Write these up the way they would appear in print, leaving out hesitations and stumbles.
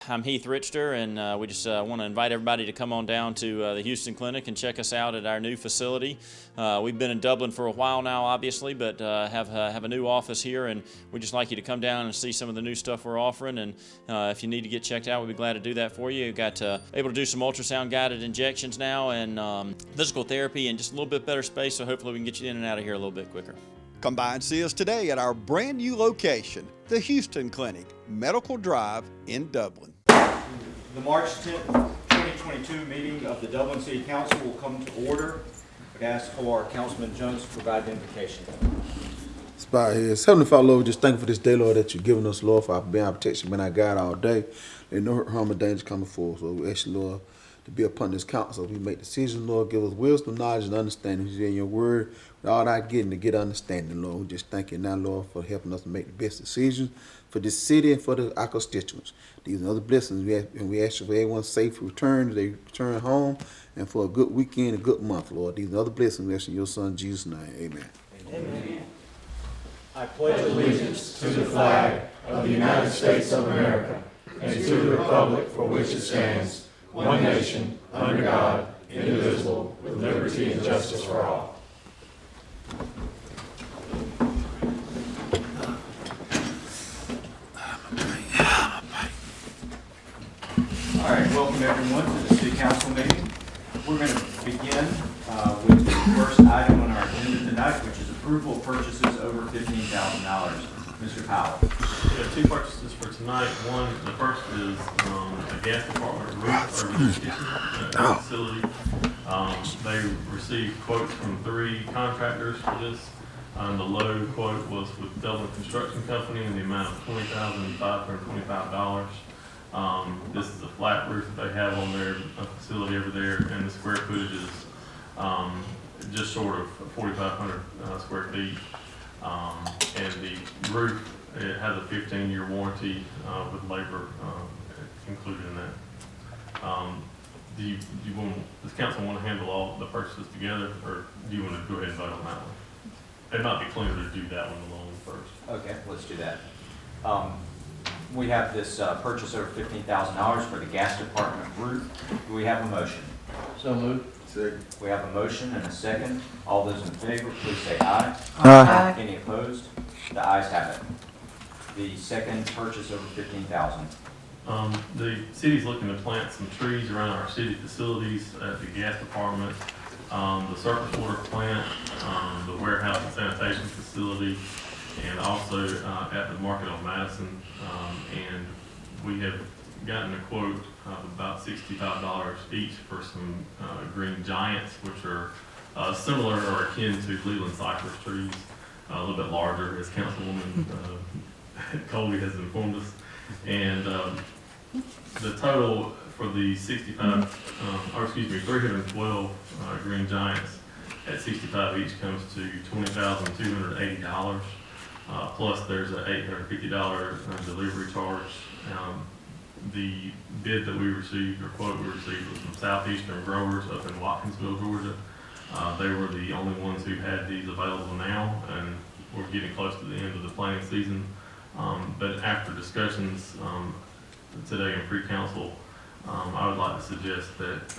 I'm Heath Richter, and we just want to invite everybody to come on down to the Houston Clinic and check us out at our new facility. We've been in Dublin for a while now, obviously, but have a new office here, and we'd just like you to come down and see some of the new stuff we're offering. And if you need to get checked out, we'd be glad to do that for you. We've got able to do some ultrasound guided injections now, and physical therapy, and just a little bit better space. So hopefully we can get you in and out of here a little bit quicker. Come by and see us today at our brand new location, the Houston Clinic, Medical Drive in Dublin. The March 10th, 2022 meeting of the Dublin City Council will come to order. I'd ask for Councilman Jones to provide the invocation. Let's bow our heads. Heavenly Father, Lord, we just thank you for this day, Lord, that you've given us, Lord, for our being our protection, being our guide all day. Let no hurt, harm, or danger coming forth. So we ask you, Lord, to be upon this council. We make decisions, Lord. Give us wisdom, knowledge, and understanding. You in your word, with all that getting to get understanding, Lord. We just thank you now, Lord, for helping us to make the best decisions for this city and for our constituents. These are other blessings. We ask you for everyone's safe return, they return home, and for a good weekend, a good month, Lord. These are other blessings. We ask in your Son, Jesus' name. Amen. Amen. I pledge allegiance to the flag of the United States of America and to the republic for which it stands, one nation, under God, indivisible, with liberty and justice for all. All right, welcome everyone to the City Council meeting. We're going to begin with the first item on our agenda tonight, which is approval of purchases over $15,000. Mr. Powell. We have two purchases for tonight. One, the first is a gas department roof service facility. They received quotes from 3 contractors for this. The low quote was with Dublin Construction Company in the amount of $20,525. This is a flat roof that they have on their facility over there, and the square footage is just short of 4,500 square feet. And the roof, it has a 15-year warranty with labor included in that. Does council want to handle all the purchases together, or do you want to go ahead and vote on that one? It might be cleaner to do that one alone first. Okay, let's do that. We have this purchase over $15,000 for the gas department roof. Do we have a motion? So moved. Second. We have a motion and a second. All those in favor, please say aye. Aye. Any opposed? The ayes have it. The second purchase over $15,000. The city's looking to plant some trees around our city facilities at the gas department, the surface water plant, the warehouse and sanitation facility, and also at the market on Madison. And we have gotten a quote of about $65 each for some green giants, which are similar or akin to Leland cypress trees, a little bit larger, as Councilwoman Colby has informed us. And the total for the 312 green giants at 65 each comes to $20,280. Plus there's an $850 delivery charge. The bid that we received, or quote we received, was from Southeastern Growers up in Watkinsville, Georgia. They were the only ones who had these available now, and we're getting close to the end of the planting season. But after discussions today in pre-council, I would like to suggest that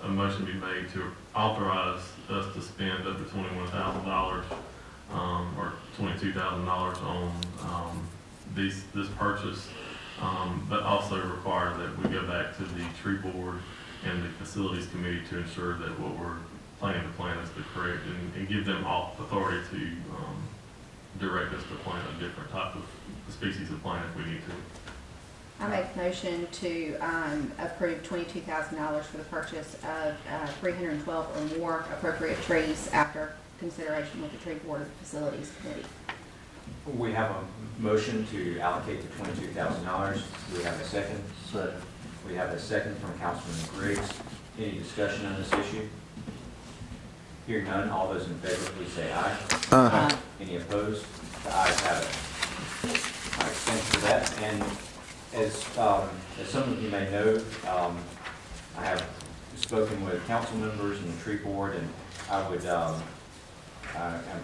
a motion be made to authorize us to spend up to $21,000 or $22,000 on this purchase, but also require that we go back to the tree board and the facilities committee to ensure that what we're planning to plant is the correct, and give them all authority to direct us to plant a different type of species of plant if we need to. I make a motion to approve $22,000 for the purchase of 312 or more appropriate trees after consideration with the tree board of facilities committee. We have a motion to allocate the $22,000. Do we have a second? Second. We have a second from Councilman Griggs. Any discussion on this issue? Hearing none, all those in favor, please say aye. Aye. Any opposed? The ayes have it. All right, thanks for that. And as some of you may know, I have spoken with council members and the tree board, and I'm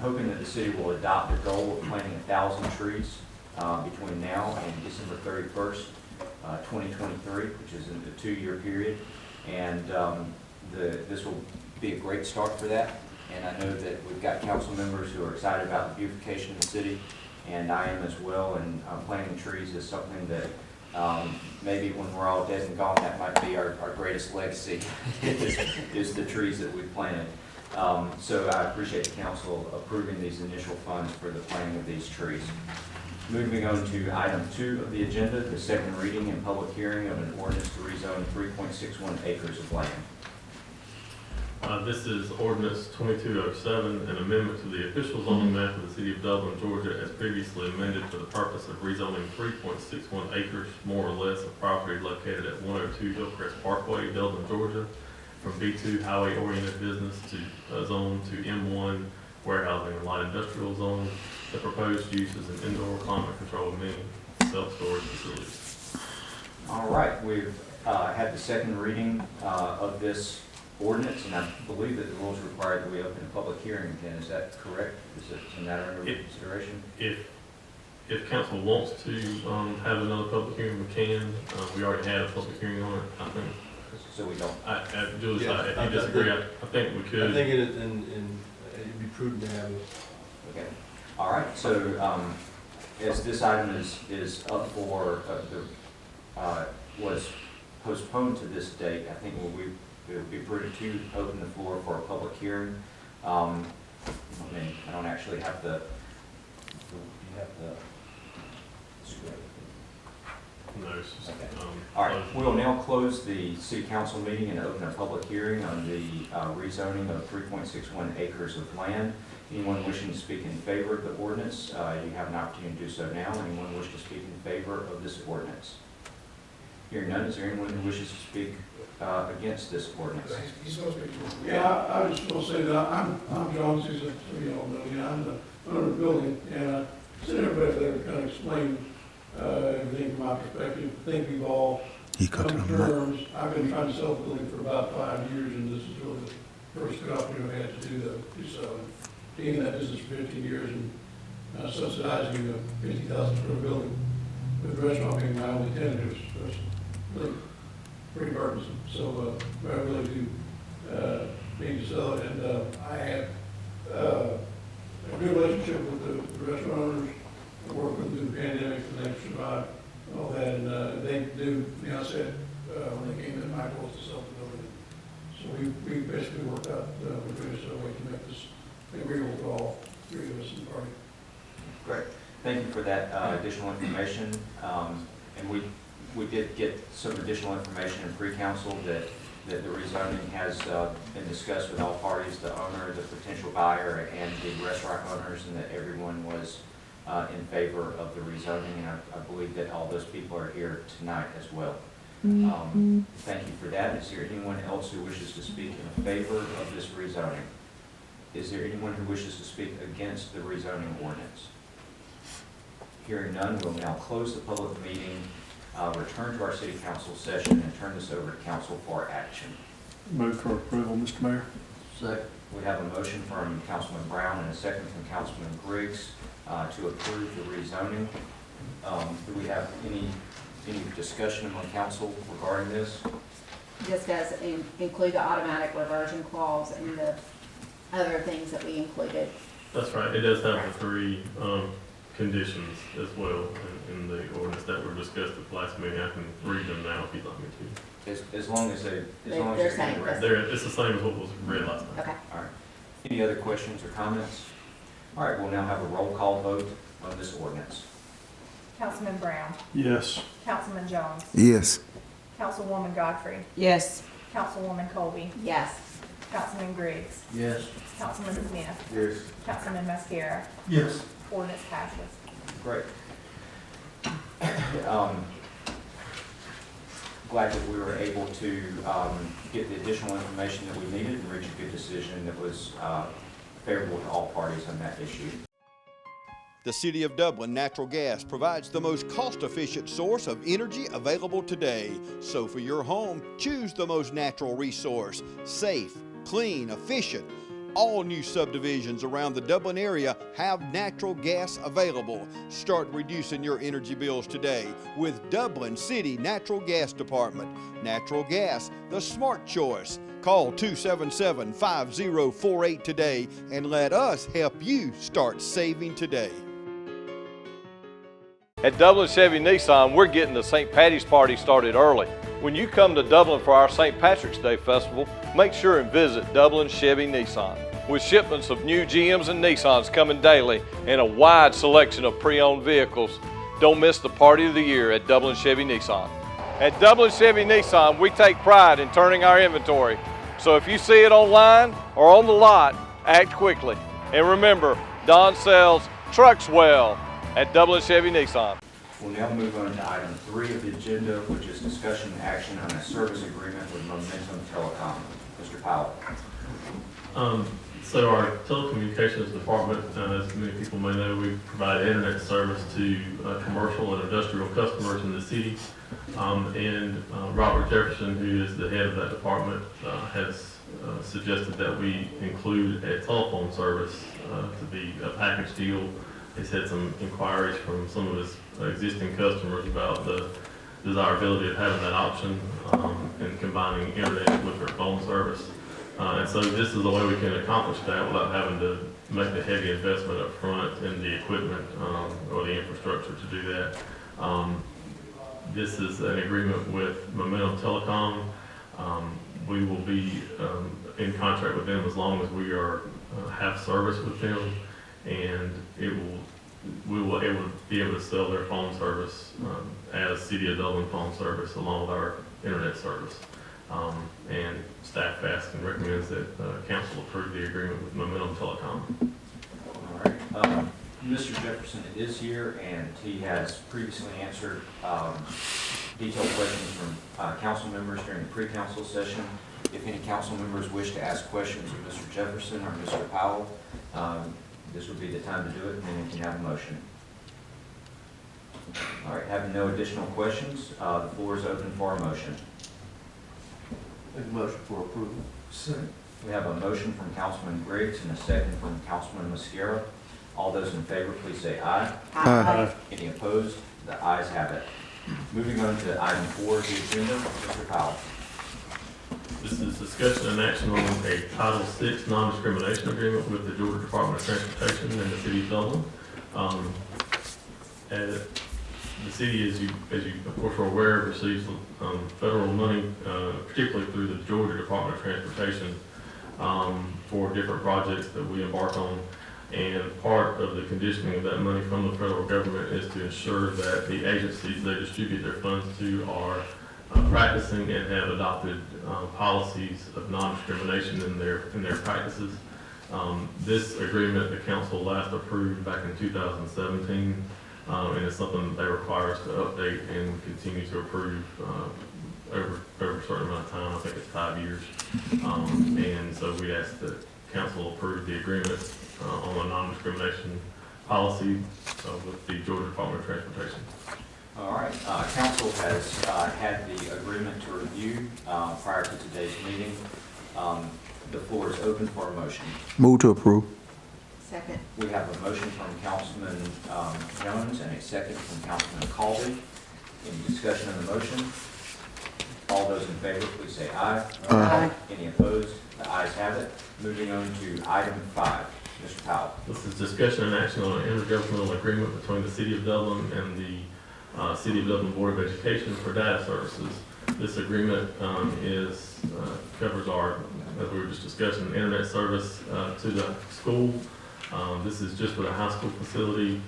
hoping that the city will adopt a goal of planting 1,000 trees between now and December 31st. 2023, which is in the 2-year period. And this will be a great start for that. And I know that we've got council members who are excited about the beautification of the city, and I am as well. And planting trees is something that maybe when we're all dead and gone, that might be our greatest legacy, is the trees that we've planted. So I appreciate the council approving these initial funds for the planting of these trees. Moving on to item 2 of the agenda, the second reading and public hearing of an ordinance to rezone 3.61 acres of land. This is ordinance 2207, an amendment to the official zoning map of the city of Dublin, Georgia, as previously amended for the purpose of rezoning 3.61 acres, more or less, of property located at 102 Hillcrest Parkway, Dublin, Georgia, from B2 highway-oriented business to zone to M1 warehousing and light industrial zone. The proposed use is an indoor climate-controlled mini self-storage facility. All right, we've had the second reading of this ordinance, and I believe that the rules require that we open a public hearing again. Is that correct? Is it a matter under consideration? If council wants to have another public hearing, we can. We already had a public hearing on it, I think. So we don't. Julius, Yeah, if you disagree, I think we could. I think it'd be prudent to have it. Okay. All right. So as this item is up for was postponed to this date, I think it would be prudent to open the floor for a public hearing. I mean, I don't actually have the. You have the script. No, it's just, Okay. All right, we will now close the city council meeting and open a public hearing on the rezoning of 3.61 acres of land. Anyone wishing to speak in favor of the ordinance, you have an opportunity to do so now. Anyone wish to speak in favor of this ordinance? Hearing none, is there anyone who wishes to speak against this ordinance? Yeah, I was just going to say that I'm John Susan, so you all know me. I'm the owner of the building, and I sent everybody there to kind of explain everything from my perspective. I think we've all come to terms. I've been trying to sell the building for about 5 years, and this is really the first good opportunity I had to do so. Being in that business for 15 years and subsidizing a 50,000 square building, with the restaurant being my only tenant, it was really pretty burdensome. So I really do need to sell it, and I have a good relationship with the restaurant owners. I worked with them through the pandemic, and they've survived all that, and they do, you know, I said when they came in, my goal is to sell the building. So we basically worked out, we're doing this a way to make this agreeable to all 3 of us in the party. Great. Thank you for that additional information. And we did get some additional information in pre-council that the rezoning has been discussed with all parties, the owner, the potential buyer, and the restaurant owners, and that everyone was in favor of the rezoning. And I believe that all those people are here tonight as well. Thank you for that. Is there anyone else who wishes to speak in favor of this rezoning? Is there anyone who wishes to speak against the rezoning ordinance? Hearing none, we'll now close the public meeting, return to our city council session, and turn this over to council for action. Move for approval, Mr. Mayor. Second. We have a motion from Councilman Brown and a second from Councilman Griggs to approve the rezoning. Do we have any discussion among council regarding this? This does include the automatic reversion clause and the other things that we included. That's right. It does have the 3 conditions as well in the ordinance that were discussed at the last meeting. I can read them now if you'd like me to. As long as they're saying correct. It's the same as what was read last time. Okay. All right. Any other questions or comments? All right, we'll now have a roll call vote on this ordinance. Councilman Brown, Yes. Councilman Jones, Yes. Councilwoman Godfrey, Yes. Councilwoman Colby, Yes. Councilman Griggs, Yes. Councilman Smith, Yes. Councilman Mascara. Yes. Ordinance passes. Great. Glad that we were able to get the additional information that we needed and reach a good decision that was favorable to all parties on that issue. The City of Dublin Natural Gas provides the most cost-efficient source of energy available today. So for your home, choose the most natural resource. Safe, clean, efficient. All new subdivisions around the Dublin area have natural gas available. Start reducing your energy bills today with Dublin City Natural Gas Department. Natural gas, the smart choice. Call 277-5048 today and let us help you start saving today. At Dublin Chevy Nissan, we're getting the St. Patty's Party started early. When you come to Dublin for our St. Patrick's Day Festival, make sure and visit Dublin Chevy Nissan. With shipments of new GMs and Nissans coming daily and a wide selection of pre-owned vehicles, don't miss the party of the year at Dublin Chevy Nissan. At Dublin Chevy Nissan, we take pride in turning our inventory. So if you see it online or on the lot, act quickly. And remember, Don sells trucks well at Dublin Chevy Nissan. We'll now move on to item 3 of the agenda, which is discussion and action on a service agreement with Momentum Telecom. Mr. Powell. So our telecommunications department, as many people may know, we provide internet service to commercial and industrial customers in the city. Robert Jefferson, who is the head of that department, has suggested that we include a telephone service to be a package deal. He's had some inquiries from some of his existing customers about the desirability of having that option and combining internet with their phone service. And so this is the way we can accomplish that without having to make the heavy investment up front in the equipment or the infrastructure to do that. This is an agreement with Momentum Telecom. We will be in contract with them as long as we have service with them, and we will be able to sell their phone service as City of Dublin phone service along with our internet service. And staff asks and recommends that council approve the agreement with Momentum Telecom. All right. Mr. Jefferson is here, and he has previously answered detailed questions from council members during the pre-council session. If any council members wish to ask questions of Mr. Jefferson or Mr. Powell, this would be the time to do it, and then we can have a motion. All right, having no additional questions, the floor is open for a motion. Make a motion for approval. Second. We have a motion from Councilman Griggs and a second from Councilman Mascara. All those in favor, please say aye. Aye. Any opposed? The ayes have it. Moving on to item 4 of the agenda, Mr. Powell. This is discussion and action on a Title VI non-discrimination agreement with the Georgia Department of Transportation and the City of Dublin. The city, as you of course are aware, receives federal money, particularly through the Georgia Department of Transportation, for different projects that we embark on. And part of the conditioning of that money from the federal government is to ensure that the agencies they distribute their funds to are practicing and have adopted policies of non-discrimination in their practices. This agreement the council last approved back in 2017, and it's something they require us to update and continue to approve over a certain amount of time. I think it's 5 years. And so we ask that council approve the agreement on a non-discrimination policy with the Georgia Department of Transportation. All right, council has had the agreement to review prior to today's meeting. The floor is open for a motion. Move to approve. Second. We have a motion from Councilman Jones and a second from Councilman Colby. Any discussion on the motion? All those in favor, please say aye. Aye. Any opposed? The ayes have it. Moving on to item 5. Mr. Powell. This is discussion and action on an intergovernmental agreement between the City of Dublin and the City of Dublin Board of Education for data services. This agreement covers our, as we were just discussing, internet service to the school. This is just for the high school facility.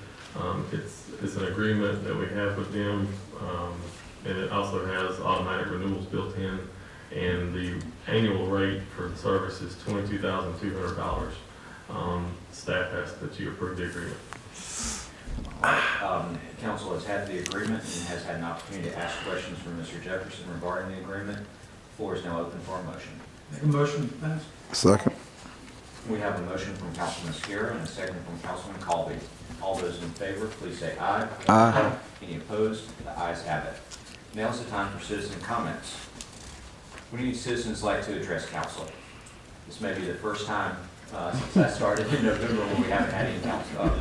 It's an agreement that we have with them, and it also has automatic renewals built in. And the annual rate for the service is $22,200. Staff asks that you approve the agreement. Council has had the agreement and has had an opportunity to ask questions from Mr. Jefferson regarding the agreement. The floor is now open for a motion. Make a motion to pass. Second. We have a motion from Councilman Mascara and a second from Councilman Colby. All those in favor, please say aye. Aye. Any opposed? The ayes have it. Now is the time for citizen comments. Would any citizens like to address council? This may be the first time since I started in November when we haven't had any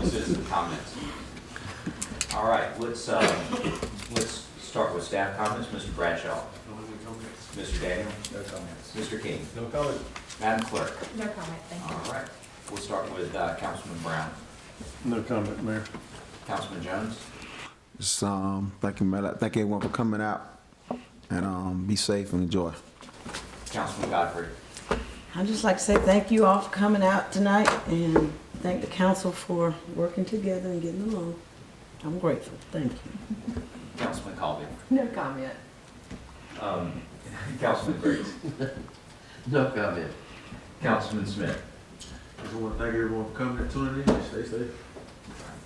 citizen comments. All right, let's start with staff comments. Mr. Bradshaw. Mr. Daniel. No comments. Mr. King. No comment. Madam Clerk. No comment, thank you. All right, we'll start with Councilman Brown. No comment, Mayor. Councilman Jones. Just thank you, man. Thank everyone for coming out, and be safe and enjoy. Councilman Godfrey. I'd just like to say thank you all for coming out tonight and thank the council for working together and getting along. I'm grateful. Thank you. Councilman Colby. No comment. Councilman Briggs. No comment. Councilman Smith. I just want to thank everyone for coming and tuning in. Stay safe.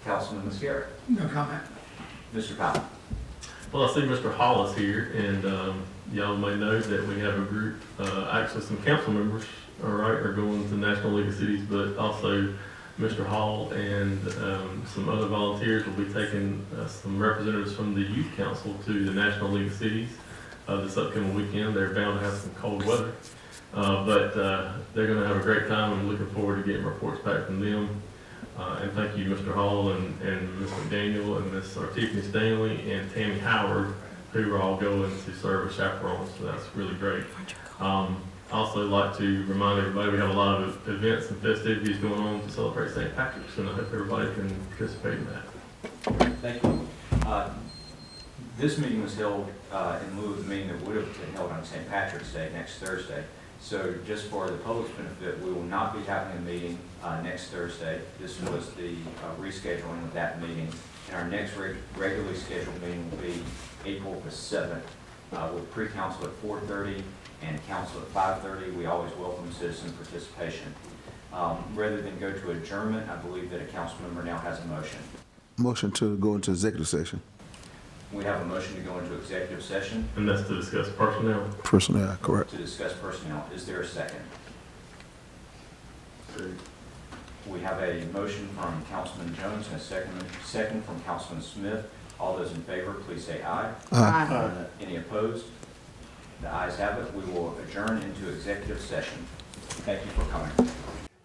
Councilman Mascara. No comment. Mr. Powell. Well, I see Mr. Hall is here, and y'all may know that we have a group, actually some council members, all right, are going to National League of Cities, but also Mr. Hall and some other volunteers will be taking some representatives from the Youth Council to the National League of Cities this upcoming weekend. They're bound to have some cold weather, but they're going to have a great time. I'm looking forward to getting reports back from them. And thank you, Mr. Hall and Ms. McDaniel and Ms. Tiffany Stanley and Tammy Howard, who are all going to serve as chaperones. So that's really great. I also like to remind everybody we have a lot of events and festivities going on to celebrate St. Patrick's, and I hope everybody can participate in that. Thank you. This meeting was held in lieu of the meeting that would have been held on St. Patrick's Day next Thursday. So just for the public's benefit, we will not be having a meeting next Thursday. This was the rescheduling of that meeting. And our next regularly scheduled meeting will be April the 7th with pre-council at 4:30 and council at 5:30. We always welcome citizen participation. Rather than go to adjournment, I believe that a council member now has a motion. Motion to go into executive session. We have a motion to go into executive session And that's to discuss personnel. Personnel, correct. to discuss personnel. Is there a second? We have a motion from Councilman Jones and a second from Councilman Smith. All those in favor, please say aye. Aye. Any opposed? The ayes have it. We will adjourn into executive session. Thank you for coming.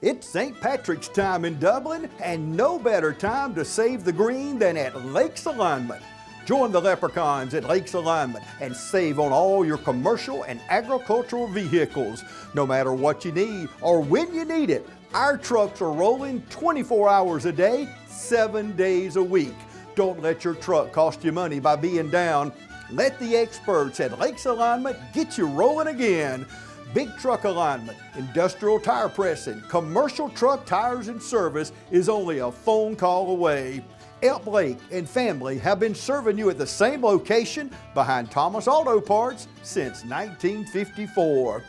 It's St. Patrick's time in Dublin, and no better time to save the green than at Lakes Alignment. Join the Leprechauns at Lakes Alignment and save on all your commercial and agricultural vehicles. No matter what you need or when you need it, our trucks are rolling 24 hours a day, 7 days a week. Don't let your truck cost you money by being down. Let the experts at Lakes Alignment get you rolling again. Big truck alignment, industrial tire pressing, commercial truck tires and service is only a phone call away. Elk Lake and family have been serving you at the same location behind Thomas Auto Parts since 1954.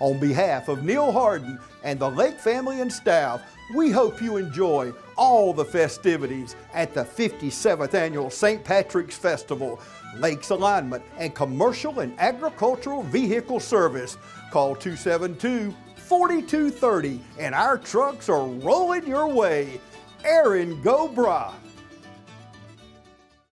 On behalf of Neil Harden and the Lake family and staff, we hope you enjoy all the festivities at the 57th Annual St. Patrick's Festival. Lakes Alignment and Commercial and Agricultural Vehicle Service. Call 272-4230 and our trucks are rolling your way. Aaron Go Bra.